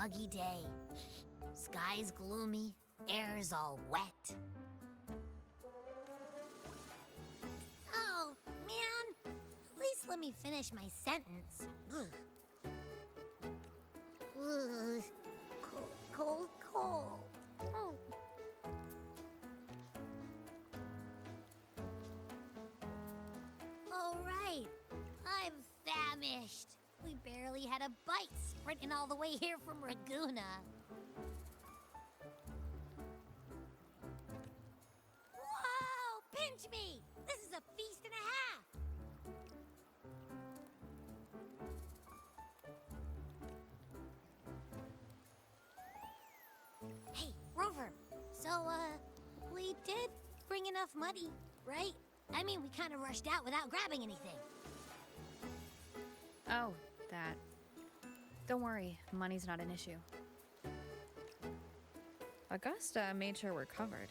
muggy day. Sky's gloomy, air's all wet. Oh, man. At least let me finish my sentence. Ugh. Ugh. Cold, cold, cold. Oh. All right. I'm famished. We barely had a bite sprinting all the way here from Ragoona. Whoa! Pinch me! This is a feast and a half! Hey, Rover. So, we did bring enough money, right? I mean, we kind of rushed out without grabbing anything. Oh, that. Don't worry, money's not an issue. Augusta made sure we're covered.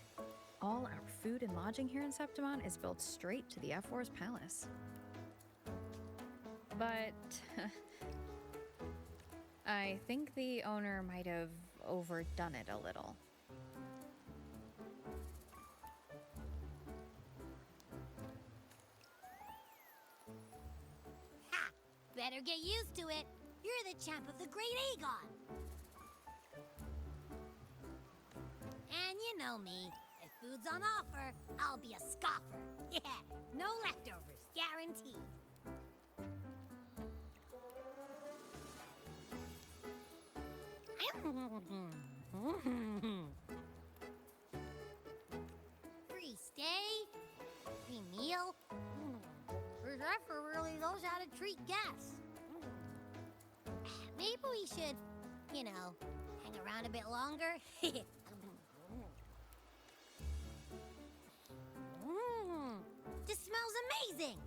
All our food and lodging here in Septimon is built straight to the F4's palace. But I think the owner might have overdone it a little. Ha! Better get used to it. You're the champ of the Great Aegon. And you know me. If food's on offer, I'll be a scoffer. Yeah, no leftovers, guaranteed. Free stay, free meal. This effort really knows how to treat guests. Maybe we should, hang around a bit longer. This smells amazing!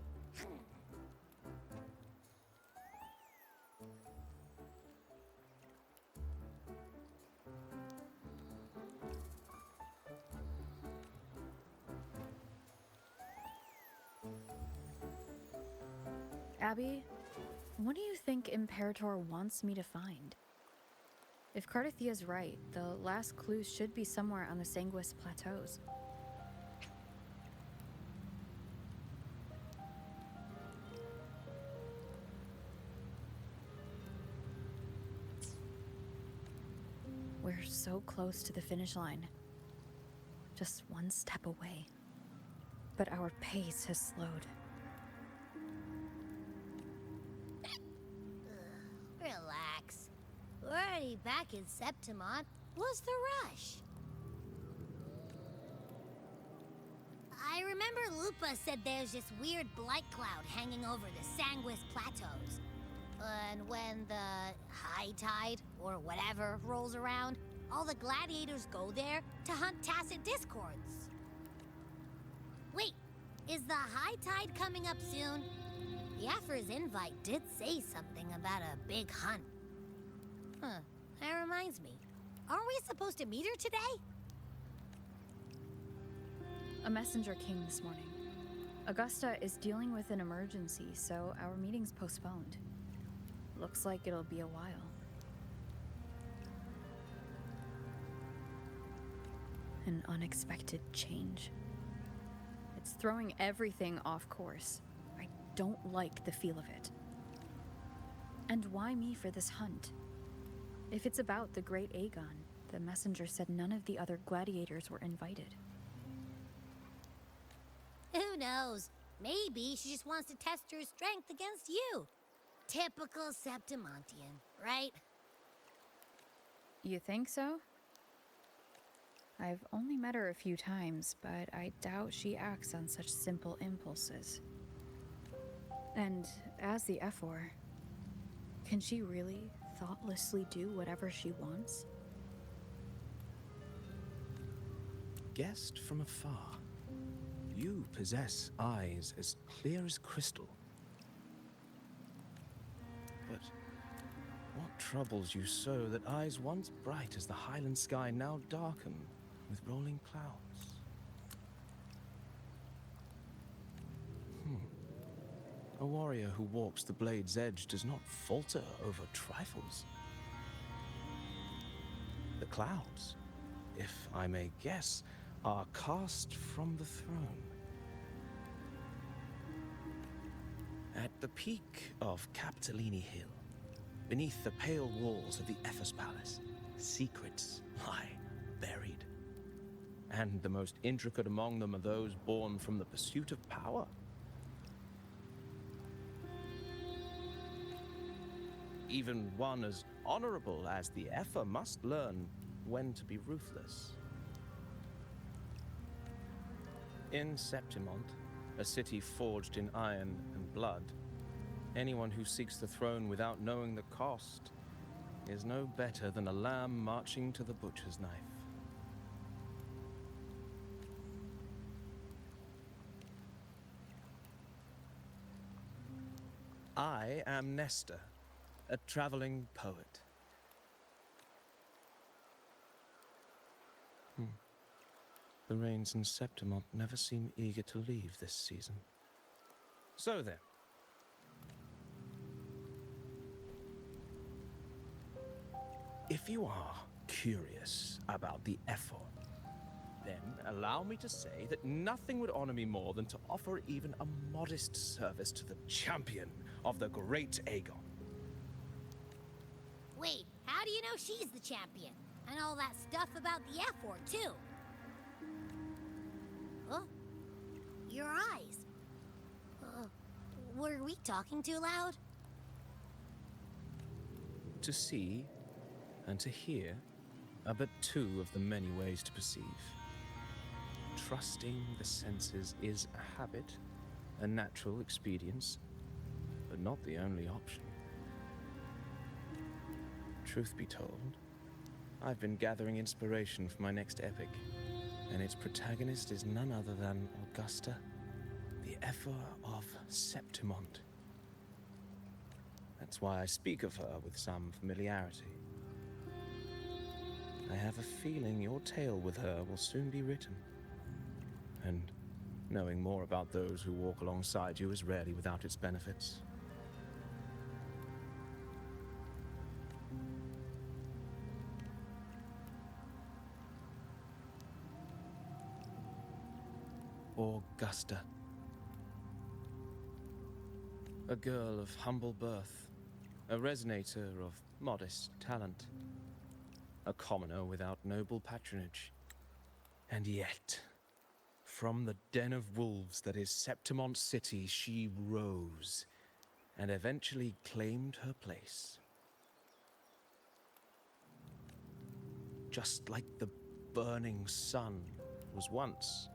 Abby, what do you think Imperator wants me to find? If Cardathia's right, the last clues should be somewhere on the Sanguis Plateaus. We're so close to the finish line. Just one step away. But our pace has slowed. Relax. We're already back in Septimon. What's the rush? I remember Lupa said there's this weird blight cloud hanging over the Sanguis Plateaus. And when the high tide, or whatever, rolls around, all the gladiators go there to hunt tacit discords. Wait, is the high tide coming up soon? The Aphor's invite did say something about a big hunt. Huh, that reminds me. Aren't we supposed to meet her today? A messenger came this morning. Augusta is dealing with an emergency, so our meeting's postponed. Looks like it'll be a while. An unexpected change. It's throwing everything off course. I don't like the feel of it. And why me for this hunt? If it's about the Great Aegon, the messenger said none of the other gladiators were invited. Who knows? Maybe she just wants to test her strength against you. Typical Septimontian, right? You think so? I've only met her a few times, but I doubt she acts on such simple impulses. And as the F4, can she really thoughtlessly do whatever she wants? Guessed from afar, you possess eyes as clear as crystal. But what troubles you so that eyes once bright as the highland sky now darken with rolling clouds? A warrior who walks the blade's edge does not falter over trifles. The clouds, if I may guess, are cast from the throne. At the peak of Capitolini Hill, beneath the pale walls of the Ephes Palace, secrets lie buried. And the most intricate among them are those born from the pursuit of power. Even one as honorable as the Epher must learn when to be ruthless. In Septimont, a city forged in iron and blood, anyone who seeks the throne without knowing the cost is no better than a lamb marching to the butcher's knife. I am Nestor, a traveling poet. The rains in Septimont never seem eager to leave this season. So then. If you are curious about the effort, then allow me to say that nothing would honor me more than to offer even a modest service to the champion of the great Aegon. Wait, how do you know she's the champion? And all that stuff about the F-word, too? Huh? Your eyes. Were we talking too loud? To see and to hear are but two of the many ways to perceive. Trusting the senses is a habit, a natural expedience, but not the only option. Truth be told, I've been gathering inspiration for my next epic, and its protagonist is none other than Augusta, the Epher of Septimont. That's why I speak of her with some familiarity. I have a feeling your tale with her will soon be written. And knowing more about those who walk alongside you is rarely without its benefits. Augusta. A girl of humble birth, a resonator of modest talent, a commoner without noble patronage. And yet, from the den of wolves that is Septimont City, she rose and eventually claimed her place. Just like the burning sun was once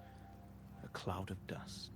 a cloud of dust.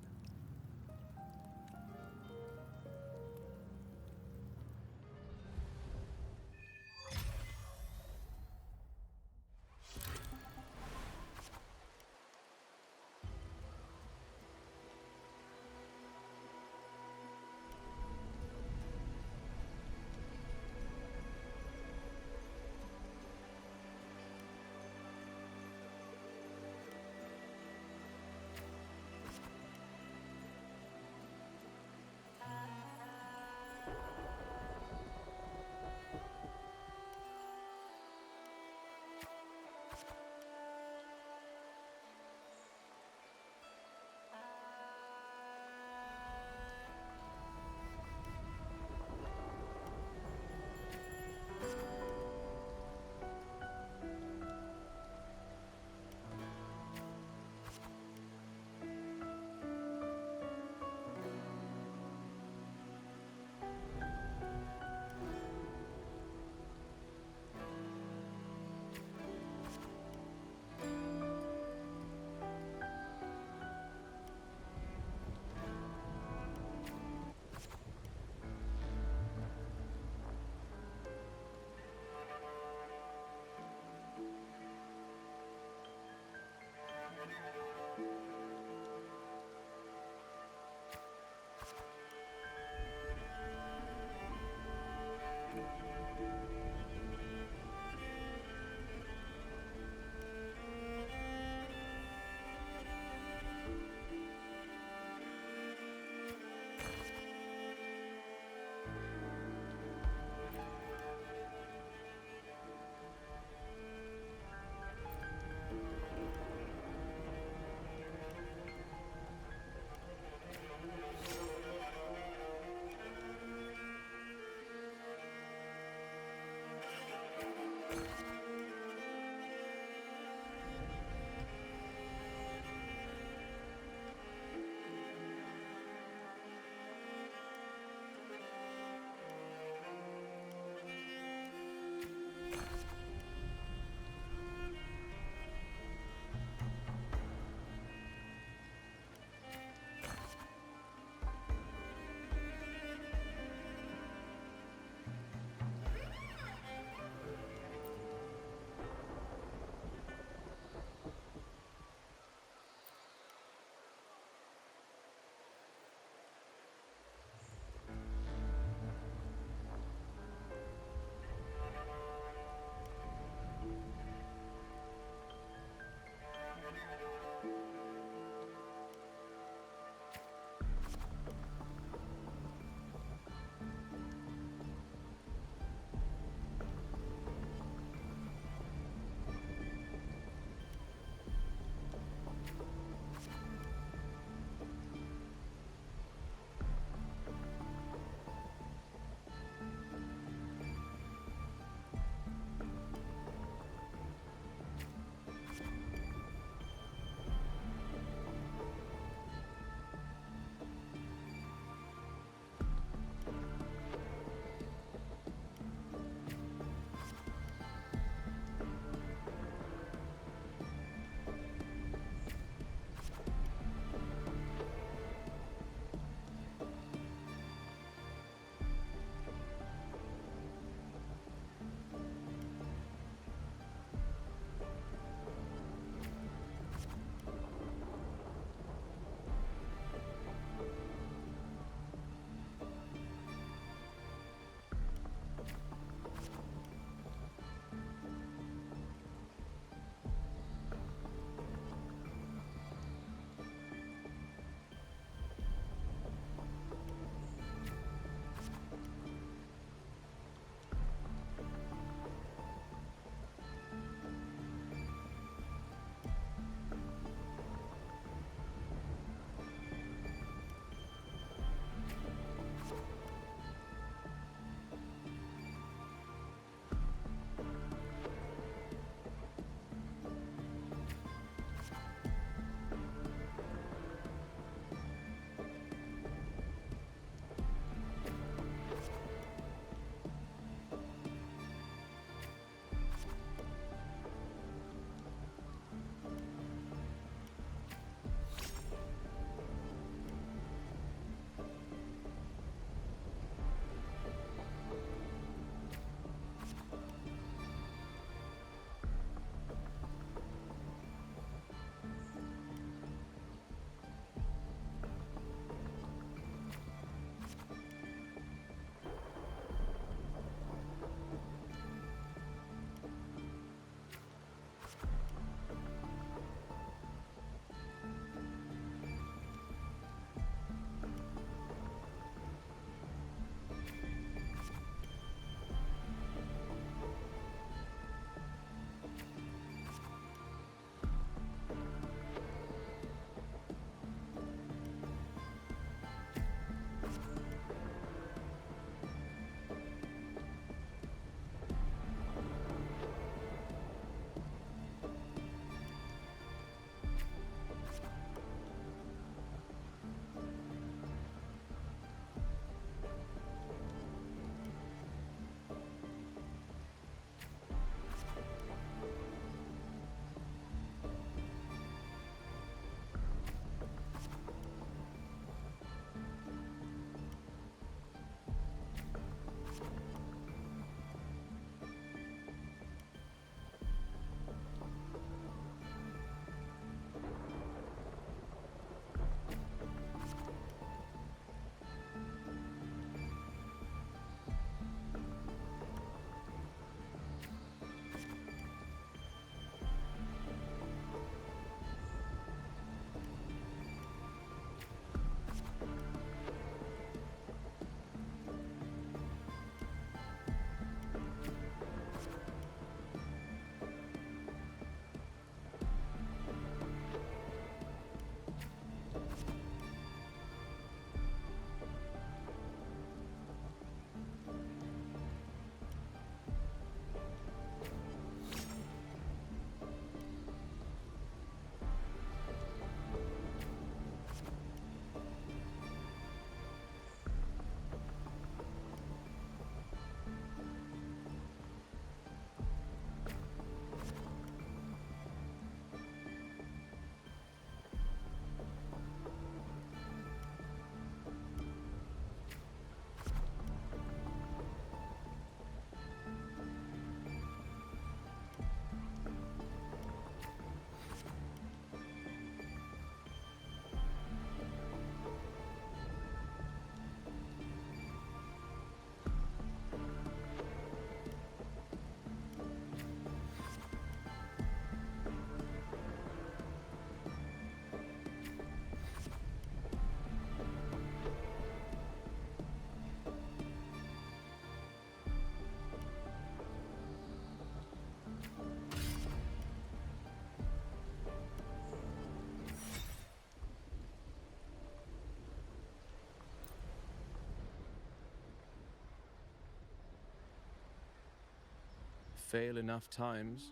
fail enough times,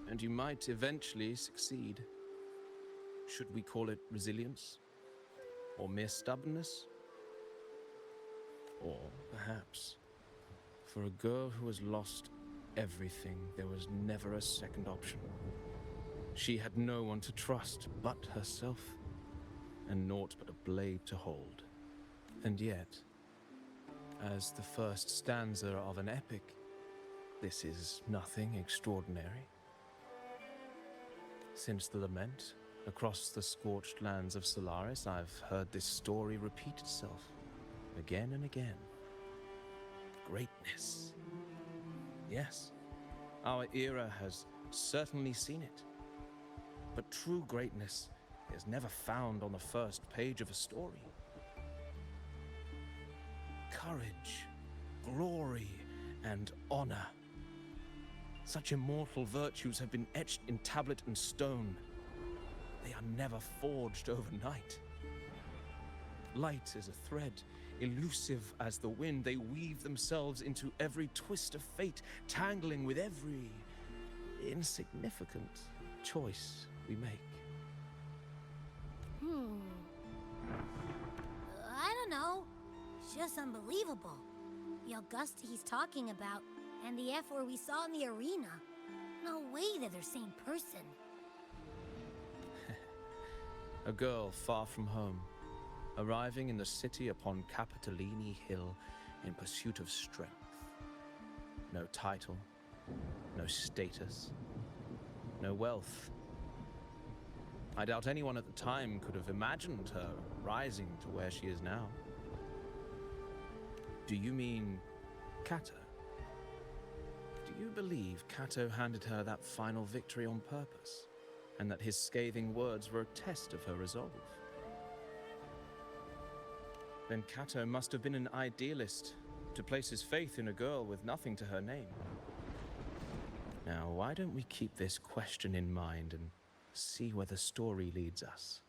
and you might eventually succeed. Should we call it resilience? Or mere stubbornness? Or perhaps, for a girl who has lost everything, there was never a second option. She had no one to trust but herself, and naught but a blade to hold. And yet, as the first stanza of an epic, this is nothing extraordinary. Since the lament, across the scorched lands of Solaris, I've heard this story repeat itself, again and again. Greatness. Yes, our era has certainly seen it. But true greatness is never found on the first page of a story. Courage, glory, and honor. Such immortal virtues have been etched in tablet and stone. They are never forged overnight. Light as a thread, elusive as the wind, they weave themselves into every twist of fate, tangling with every insignificant choice we make. I don't know. It's just unbelievable. The Augusta he's talking about, and the F-word we saw in the arena. No way they're the same person. A girl far from home, arriving in the city upon Capitolini Hill in pursuit of strength. No title, no status, no wealth. I doubt anyone at the time could have imagined her rising to where she is now. Do you mean Kato? Do you believe Kato handed her that final victory on purpose, and that his scathing words were a test of her resolve? Then Kato must have been an idealist, to place his faith in a girl with nothing to her name. Now, why don't we keep this question in mind and see where the story leads us?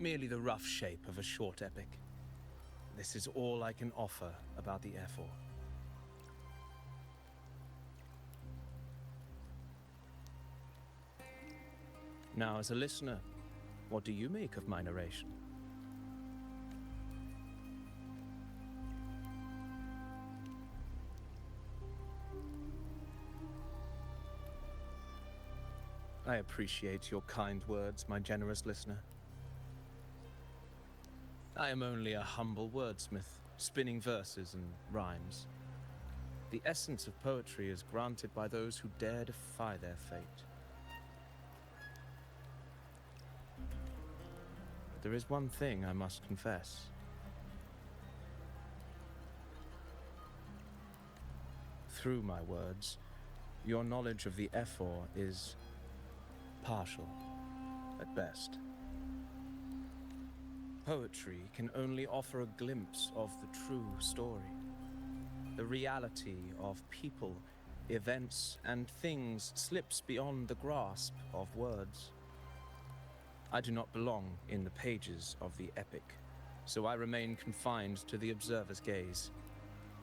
merely the rough shape of a short epic. This is all I can offer about the Ephor. Now, as a listener, what do you make of my narration? I appreciate your kind words, my generous listener. I am only a humble wordsmith, spinning verses and rhymes. The essence of poetry is granted by those who dare defy their fate. There is one thing I must confess. Through my words, your knowledge of the Ephor is partial, at best. Poetry can only offer a glimpse of the true story, the reality of people, events, and things slips beyond the grasp of words. I do not belong in the pages of the epic, so I remain confined to the observer's gaze.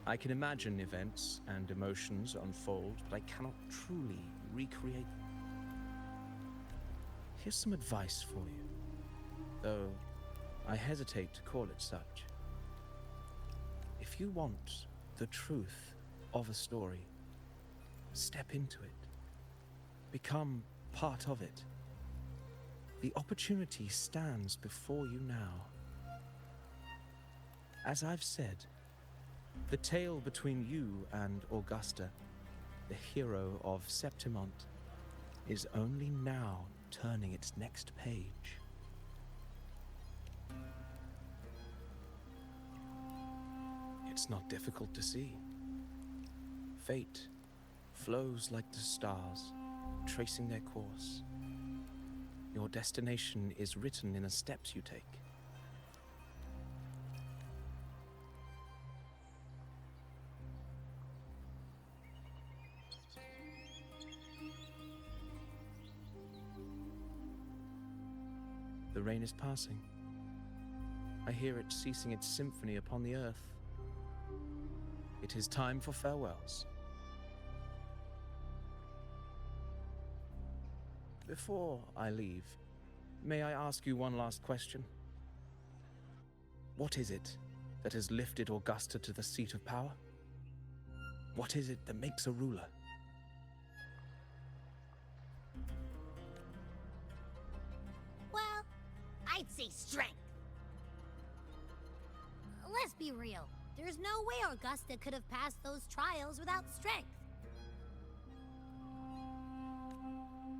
I can imagine events and emotions unfold, but I cannot truly recreate them. Here's some advice for you, though I hesitate to call it such. If you want the truth of a story, step into it. Become part of it. The opportunity stands before you now. As I've said, the tale between you and Augusta, the hero of Septimont, is only now turning its next page. It's not difficult to see. Fate flows like the stars, tracing their course. Your destination is written in the steps you take. The rain is passing. I hear it ceasing its symphony upon the earth. It is time for farewells. Before I leave, may I ask you one last question? What is it that has lifted Augusta to the seat of power? What is it that makes a ruler? Well, I'd say strength. Let's be real. There's no way Augusta could have passed those trials without strength.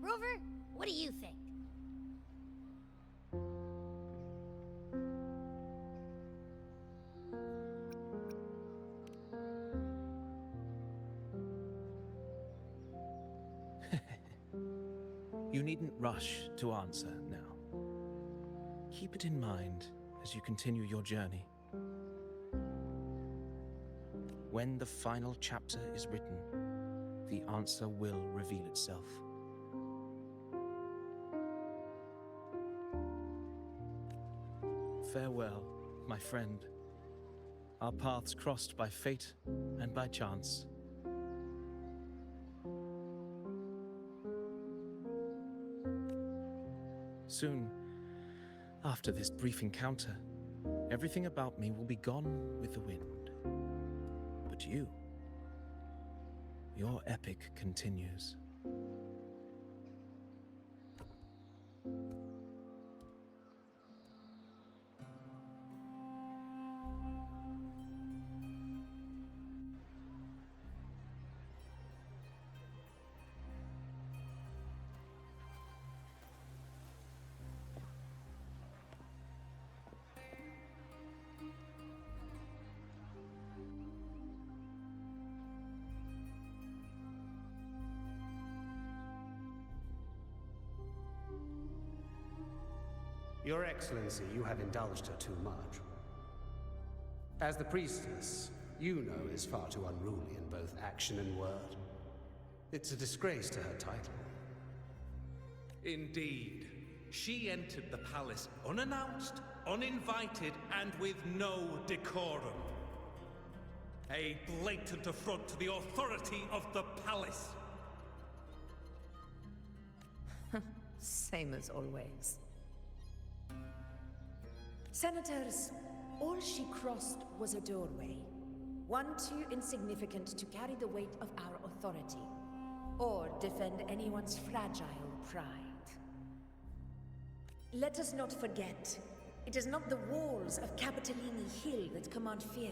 Rover, what do you think? You needn't rush to answer now. Keep it in mind as you continue your journey. When the final chapter is written, the answer will reveal itself. Farewell, my friend. Our paths crossed by fate and by chance. Soon, after this brief encounter, everything about me will be gone with the wind. But you, your epic continues. Your Excellency, you have indulged her too much. As the priestess, you know is far too unruly in both action and word. It's a disgrace to her title. Indeed. She entered the palace unannounced, uninvited, and with no decorum. A blatant affront to the authority of the palace. Same as always. Senators, all she crossed was a doorway. One too insignificant to carry the weight of our authority, or defend anyone's fragile pride. Let us not forget, it is not the walls of Capitolini Hill that command fear.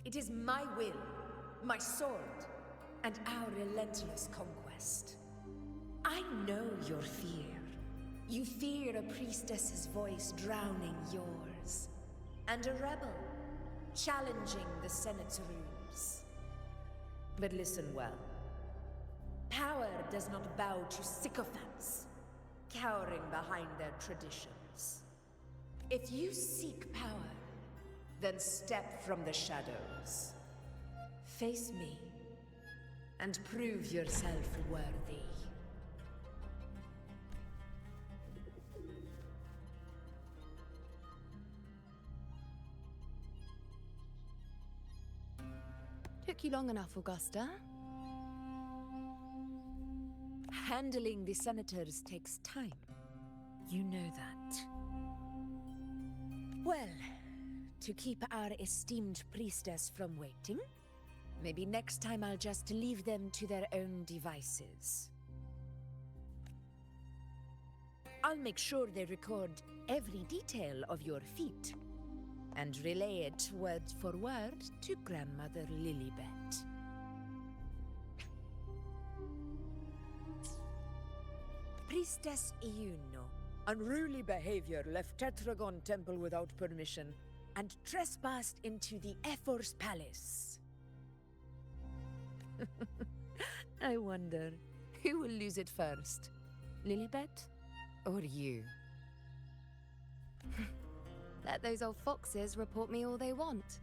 It is my will, my sword, and our relentless conquest. I know your fear. You fear a priestess's voice drowning yours, and a rebel challenging the Senate's rules. But listen well. Power does not bow to sycophants, cowering behind their traditions. If you seek power, then step from the shadows. Face me, and prove yourself worthy. Took you long enough, Augusta. Handling the senators takes time. You know that. Well, to keep our esteemed priestess from waiting, maybe next time I'll just leave them to their own devices. I'll make sure they record every detail of your feat, and relay it word for word to Grandmother Lilibet. Priestess Iuno. Unruly behavior left Tetragon Temple without permission and trespassed into the Ephor's palace. I wonder, who will lose it first? Lilibet or you? Let those old foxes report me all they want.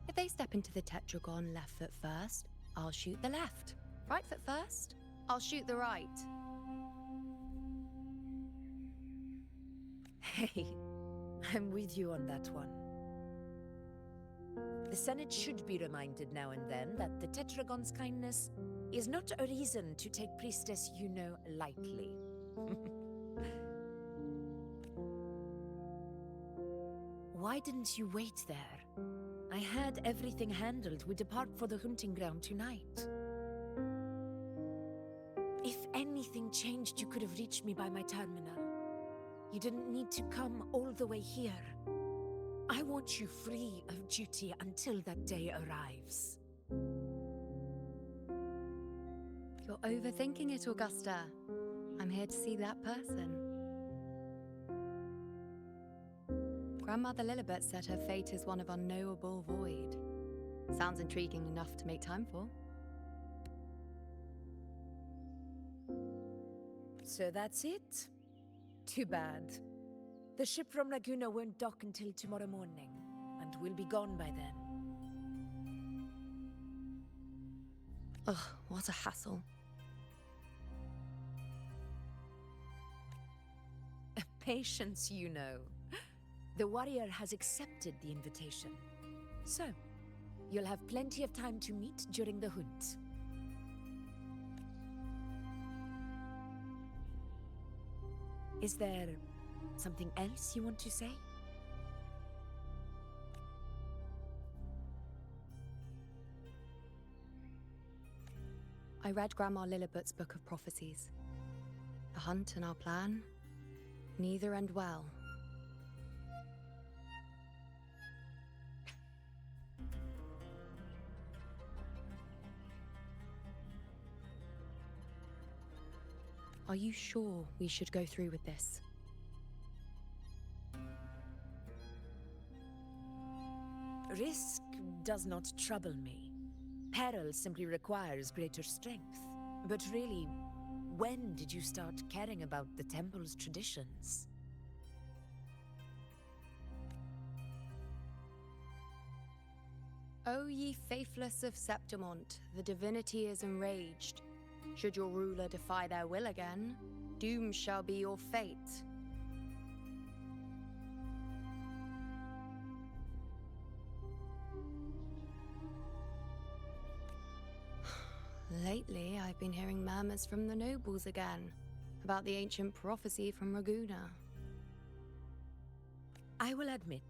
If they step into the tetragon left foot first, I'll shoot the left. Right foot first, I'll shoot the right. Hey, I'm with you on that one. The Senate should be reminded now and then that the Tetragon's kindness is not a reason to take Priestess Yuno lightly. Why didn't you wait there? I had everything handled. We depart for the hunting ground tonight. If anything changed, you could have reached me by my terminal. You didn't need to come all the way here. I want you free of duty until that day arrives. You're overthinking it, Augusta. I'm here to see that person. Grandmother Lilibet said her fate is one of unknowable void. Sounds intriguing enough to make time for. So that's it? Too bad. The ship from Laguna won't dock until tomorrow morning, and we'll be gone by then. Ugh, what a hassle. Patience, you know. The warrior has accepted the invitation. So, you'll have plenty of time to meet during the hunt. Is there something else you want to say? I read Grandma Lilibet's book of prophecies. The hunt and our plan, neither end well. Are you sure we should go through with this? Risk does not trouble me. Peril simply requires greater strength. But really, when did you start caring about the temple's traditions? O ye faithless of Septimont, the divinity is enraged. Should your ruler defy their will again, doom shall be your fate. Lately, I've been hearing murmurs from the nobles again about the ancient prophecy from Raguna. I will admit,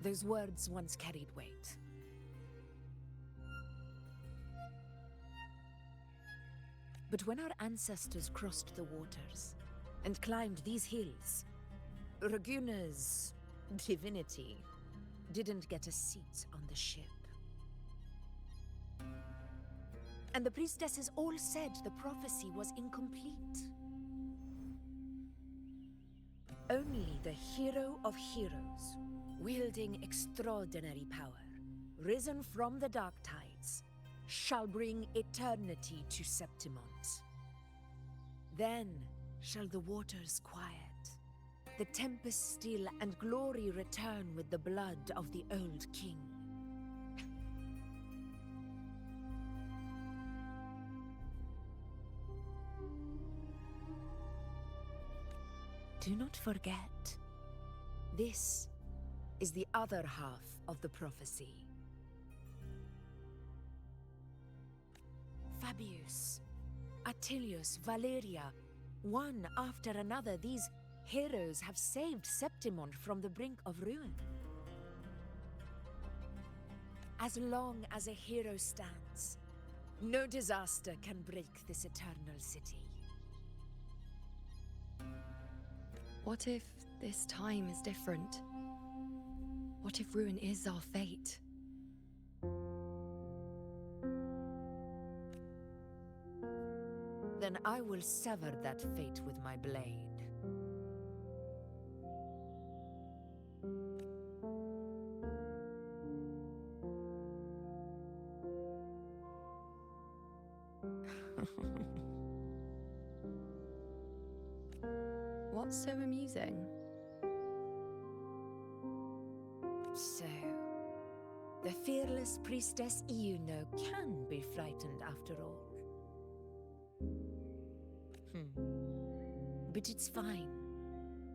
those words once carried weight. But when our ancestors crossed the waters and climbed these hills, Raguna's divinity didn't get a seat on the ship. And the priestesses all said the prophecy was incomplete. Only the hero of heroes, wielding extraordinary power, risen from the dark tides, shall bring eternity to Septimont. Then shall the waters quiet, the tempest still, and glory return with the blood of the old king. Do not forget, this is the other half of the prophecy. Fabius, Attilius, Valeria, one after another, these heroes have saved Septimont from the brink of ruin. As long as a hero stands, no disaster can break this eternal city. What if this time is different? What if ruin is our fate? Then I will sever that fate with my blade. What's so amusing? So, the fearless priestess Iuno can be frightened after all. But it's fine.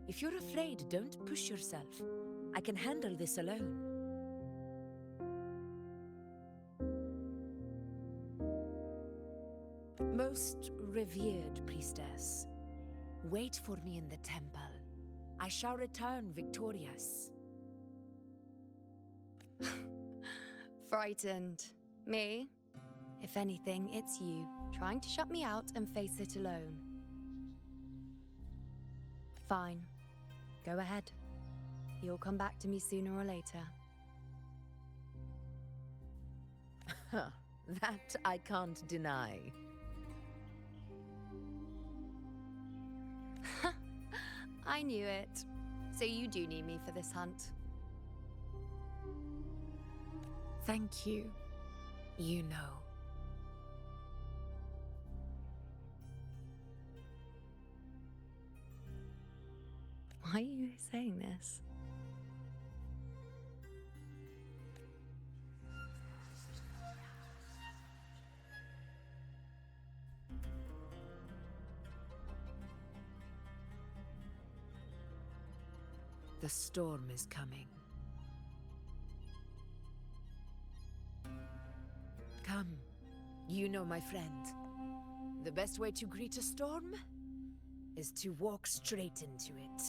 If you're afraid, don't push yourself. I can handle this alone. Most revered priestess, wait for me in the temple. I shall return victorious. Frightened. Me? If anything, it's you, trying to shut me out and face it alone. Fine. Go ahead. You'll come back to me sooner or later. That I can't deny. I knew it. So you do need me for this hunt. Thank you. You know. Why are you saying this? The storm is coming. Come, you know, my friend. The best way to greet a storm is to walk straight into it.